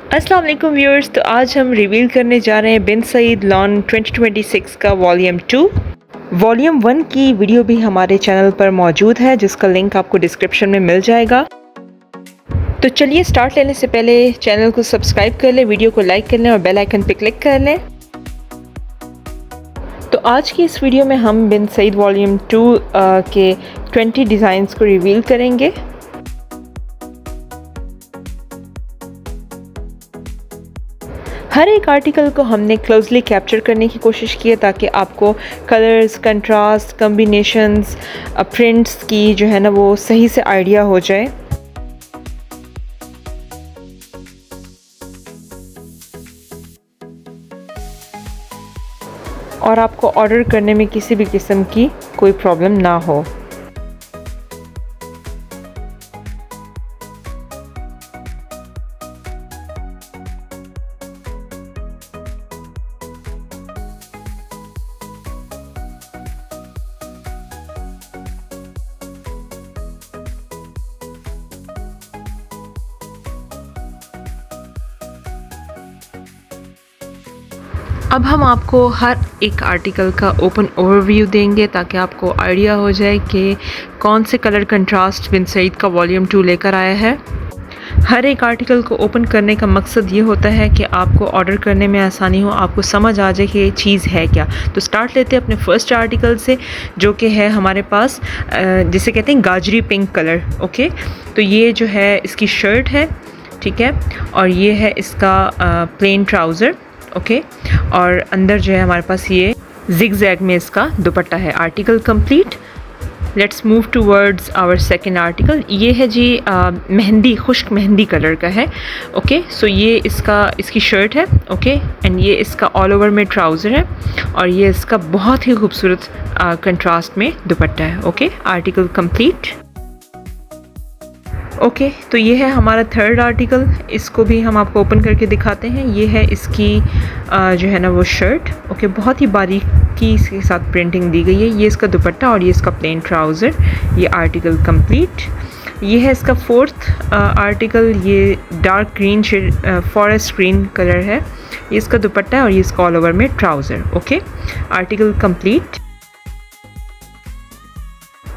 अस्सलाम वालेकुम व्यूअर्स। तो आज हम रिवील करने जा रहे हैं बिन सईद लॉन 2026 का वॉल्यूम 2। वॉल्यूम 1 की वीडियो भी हमारे चैनल पर मौजूद है, जिसका लिंक आपको डिस्क्रिप्शन में मिल जाएगा। तो चलिए स्टार्ट लेने से पहले चैनल को सब्सक्राइब कर लें, वीडियो को लाइक कर लें और बेल आइकन पर क्लिक कर लें। तो आज की इस वीडियो में हम बिन सईद वॉल्यूम 2 के 20 डिज़ाइंस को रिवील करेंगे। हर एक आर्टिकल को हमने क्लोजली कैप्चर करने की कोशिश की है ताकि आपको कलर्स, कंट्रास्ट, कम्बिनेशंस, प्रिंट्स की जो है ना वो सही से आइडिया हो जाए। और आपको ऑर्डर करने में किसी भी किस्म की कोई प्रॉब्लम ना हो। अब हम आपको हर एक आर्टिकल का ओपन ओवरव्यू देंगे ताकि आपको आइडिया हो जाए कि कौन से कलर कंट्रास्ट बिन सईद का वॉल्यूम 2 लेकर आया है। हर एक आर्टिकल को ओपन करने का मकसद ये होता है कि आपको ऑर्डर करने में आसानी हो, आपको समझ आ जाए कि ये चीज़ है क्या। तो स्टार्ट लेते हैं अपने फर्स्ट आर्टिकल से, जो कि है हमारे पास जिसे कहते हैं गाजरी पिंक कलर। ओके, तो ये जो है इसकी शर्ट है, ठीक है, और ये है इसका प्लेन ट्राउज़र। ओके, और अंदर जो है हमारे पास ये जिग-जैग में इसका दुपट्टा है। Article complete. Let's move towards our second article. ये है जी मेहंदी, खुश्क मेहंदी कलर का है। ओके, सो ये इसकी शर्ट है। ओके, एंड ये इसका ऑल ओवर में ट्राउज़र है और ये इसका बहुत ही खूबसूरत कंट्रास्ट में दुपट्टा है। Okay, article complete. ओके, तो ये है हमारा थर्ड आर्टिकल। इसको भी हम आपको ओपन करके दिखाते हैं। ये है इसकी जो है ना वो शर्ट। ओके, बहुत ही बारीकी इसके साथ प्रिंटिंग दी गई है। ये इसका दुपट्टा और ये इसका प्लेन ट्राउज़र। ये आर्टिकल कंप्लीट। ये है इसका फोर्थ आर्टिकल। ये dark green forest green colour है। ये इसका दुपट्टा है और ये इसका ऑल ओवर में trouser. Okay, article complete.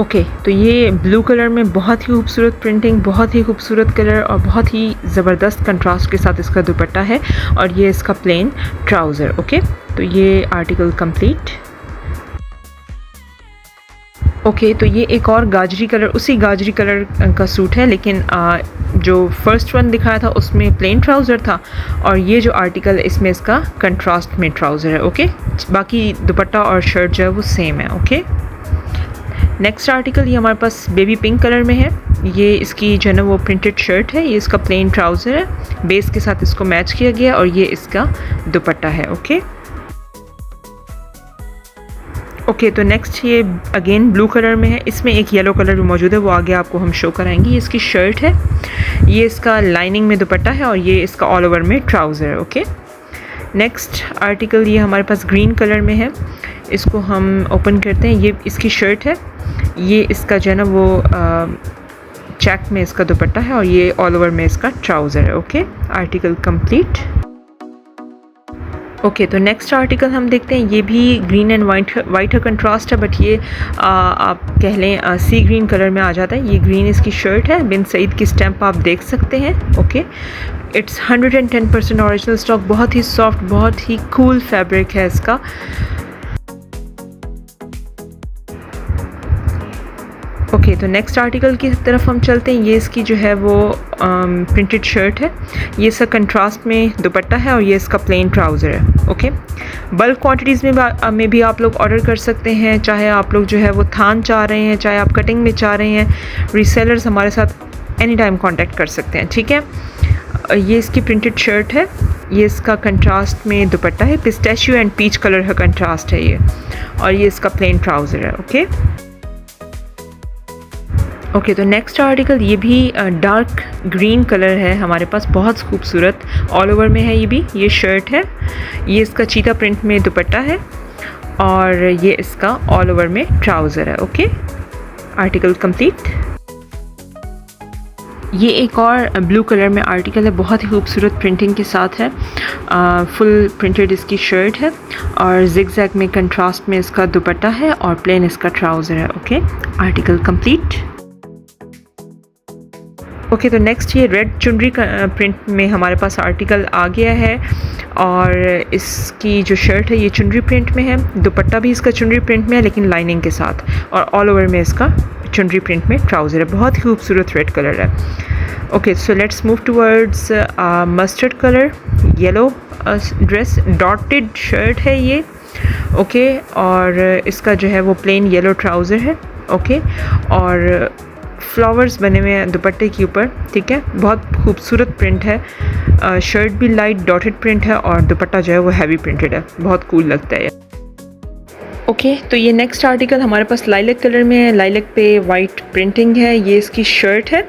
Okay, तो ये ब्लू कलर में बहुत ही खूबसूरत प्रिंटिंग, बहुत ही खूबसूरत कलर और बहुत ही ज़बरदस्त कंट्रास्ट के साथ इसका दुपट्टा है और ये इसका प्लेन ट्राउज़र। ओके, तो ये आर्टिकल कंप्लीट। ओके, तो ये एक और गाजरी कलर, उसी गाजरी कलर का सूट है, लेकिन जो फर्स्ट वन दिखाया था उसमें प्लेन ट्राउज़र था और ये जो आर्टिकल है इसमें इसका कंट्रास्ट में ट्राउज़र है। ओके, बाकी दुपट्टा और शर्ट जो है वो सेम है। ओके, नेक्स्ट आर्टिकल ये हमारे पास बेबी पिंक कलर में है। ये इसकी जो है ना वो प्रिंटेड शर्ट है, ये इसका प्लेन ट्राउज़र है, बेस के साथ इसको मैच किया गया और ये इसका दुपट्टा है। ओके, ओके, तो नेक्स्ट ये अगेन ब्लू कलर में है। इसमें एक येलो कलर भी मौजूद है, वो आगे आपको हम शो कराएंगे। ये इसकी शर्ट है, ये इसका लाइनिंग में दुपट्टा है और ये इसका ऑल ओवर में ट्राउज़र है। ओके, नेक्स्ट आर्टिकल ये हमारे पास ग्रीन कलर में है। इसको हम ओपन करते हैं। ये इसकी शर्ट है, ये इसका जो है ना वो चेक में इसका दुपट्टा है और ये ऑल ओवर में इसका ट्राउज़र है। Okay, article complete. ओके, तो नेक्स्ट आर्टिकल हम देखते हैं। ये भी ग्रीन एंड वाइट का कंट्रास्ट है, बट ये आप कह लें सी ग्रीन कलर में आ जाता है। ये ग्रीन इसकी शर्ट है, बिन सईद की स्टैम्प आप देख सकते हैं। Okay, it's 110% original stock. बहुत ही सॉफ्ट, बहुत ही कूल फैब्रिक है इसका। ओके, तो नेक्स्ट आर्टिकल की तरफ हम चलते हैं। ये इसकी जो है वो प्रिंटेड शर्ट है, ये इसका कंट्रास्ट में दुपट्टा है और ये इसका प्लेन ट्राउज़र है। ओके, बल्क क्वांटिटीज़ में भी आप लोग ऑर्डर कर सकते हैं, चाहे आप लोग जो है वो थान चाह रहे हैं, चाहे आप कटिंग में चाह रहे हैं। रीसेलर्स हमारे साथ एनी टाइम कॉन्टेक्ट कर सकते हैं, ठीक है। ये इसकी प्रिंटेड शर्ट है, ये इसका कंट्रास्ट में दुपट्टा है, पिस्ताशियो एंड पीच कलर का कंट्रास्ट है ये, और ये इसका प्लेन ट्राउज़र है। ओके, ओके, तो नेक्स्ट आर्टिकल ये भी डार्क ग्रीन कलर है हमारे पास, बहुत खूबसूरत ऑल ओवर में है। ये शर्ट है, ये इसका चीता प्रिंट में दुपट्टा है और ये इसका ऑल ओवर में ट्राउज़र है। Okay, article complete. ये एक और ब्लू कलर में आर्टिकल है, बहुत ही खूबसूरत प्रिंटिंग के साथ है। फुल प्रिंटेड इसकी शर्ट है और जिग-जैग में कंट्रास्ट में इसका दुपट्टा है और प्लेन इसका ट्राउज़र है। Okay, article complete. ओके, तो नेक्स्ट ये रेड चुनरी का प्रिंट में हमारे पास आर्टिकल आ गया है और इसकी जो शर्ट है ये चुनरी प्रिंट में है, दुपट्टा भी इसका चुनरी प्रिंट में है लेकिन लाइनिंग के साथ, और ऑल ओवर में इसका चुनरी प्रिंट में ट्राउज़र है। बहुत ही खूबसूरत रेड कलर है। Okay, so let's move towards mustard colour yellow dress, dotted shirt है ये। ओके, और इसका जो है वो प्लेन येलो ट्राउज़र है। ओके, और फ्लावर्स बने हुए हैं दुपट्टे के ऊपर। ठीक है, बहुत खूबसूरत प्रिंट है। शर्ट भी लाइट डॉटेड प्रिंट है और दुपट्टा जो है वो हैवी प्रिंटेड है, बहुत कूल लगता है। ओके, तो ये नेक्स्ट आर्टिकल हमारे पास लाइलैक कलर में है, लाइलैक पे वाइट प्रिंटिंग है। ये इसकी शर्ट है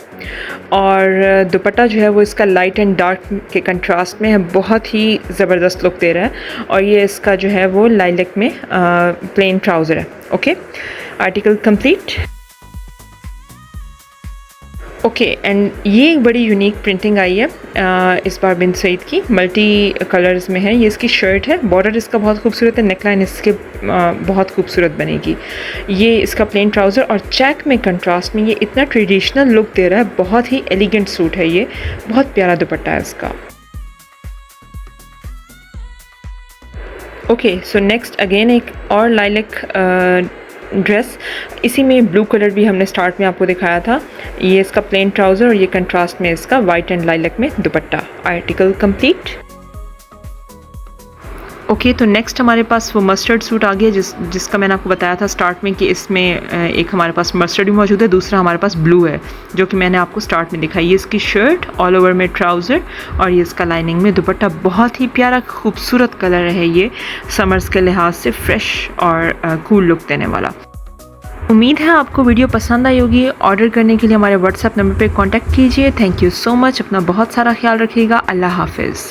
और दुपट्टा जो है वो इसका लाइट एंड डार्क के कंट्रास्ट में है, बहुत ही ज़बरदस्त लुक दे रहा है। और ये इसका जो है वो लाइलैक में प्लेन ट्राउज़र है। Okay, article complete. Okay, and ये एक बड़ी यूनिक प्रिंटिंग आई है इस बार बिन सईद की, मल्टी कलर्स में है। ये इसकी शर्ट है, बॉर्डर इसका बहुत खूबसूरत है, नेकलाइन इसके बहुत खूबसूरत बनेगी। ये इसका प्लेन ट्राउज़र और चेक में कंट्रास्ट में ये इतना ट्रेडिशनल लुक दे रहा है, बहुत ही एलिगेंट सूट है ये, बहुत प्यारा दुपट्टा है इसका। ओके, सो नेक्स्ट अगेन एक और लाइलैक ड्रेस, इसी में ब्लू कलर भी हमने स्टार्ट में आपको दिखाया था। ये इसका प्लेन ट्राउज़र और ये कंट्रास्ट में इसका वाइट एंड लाइलैक में दुपट्टा। Article complete. ओके, तो नेक्स्ट हमारे पास वो मस्टर्ड सूट आ गया जिसका मैंने आपको बताया था स्टार्ट में कि इसमें एक हमारे पास मस्टर्ड भी मौजूद है, दूसरा हमारे पास ब्लू है जो कि मैंने आपको स्टार्ट में दिखाई। ये इसकी शर्ट, ऑल ओवर में ट्राउज़र और ये इसका लाइनिंग में दुपट्टा। बहुत ही प्यारा खूबसूरत कलर है ये, समर्स के लिहाज से फ्रेश और कूल लुक देने वाला। उम्मीद है आपको वीडियो पसंद आई होगी। ऑर्डर करने के लिए हमारे व्हाट्सएप नंबर पर कॉन्टैक्ट कीजिए। Thank you so much. अपना बहुत सारा ख्याल रखिएगा। अल्लाह हाफिज़।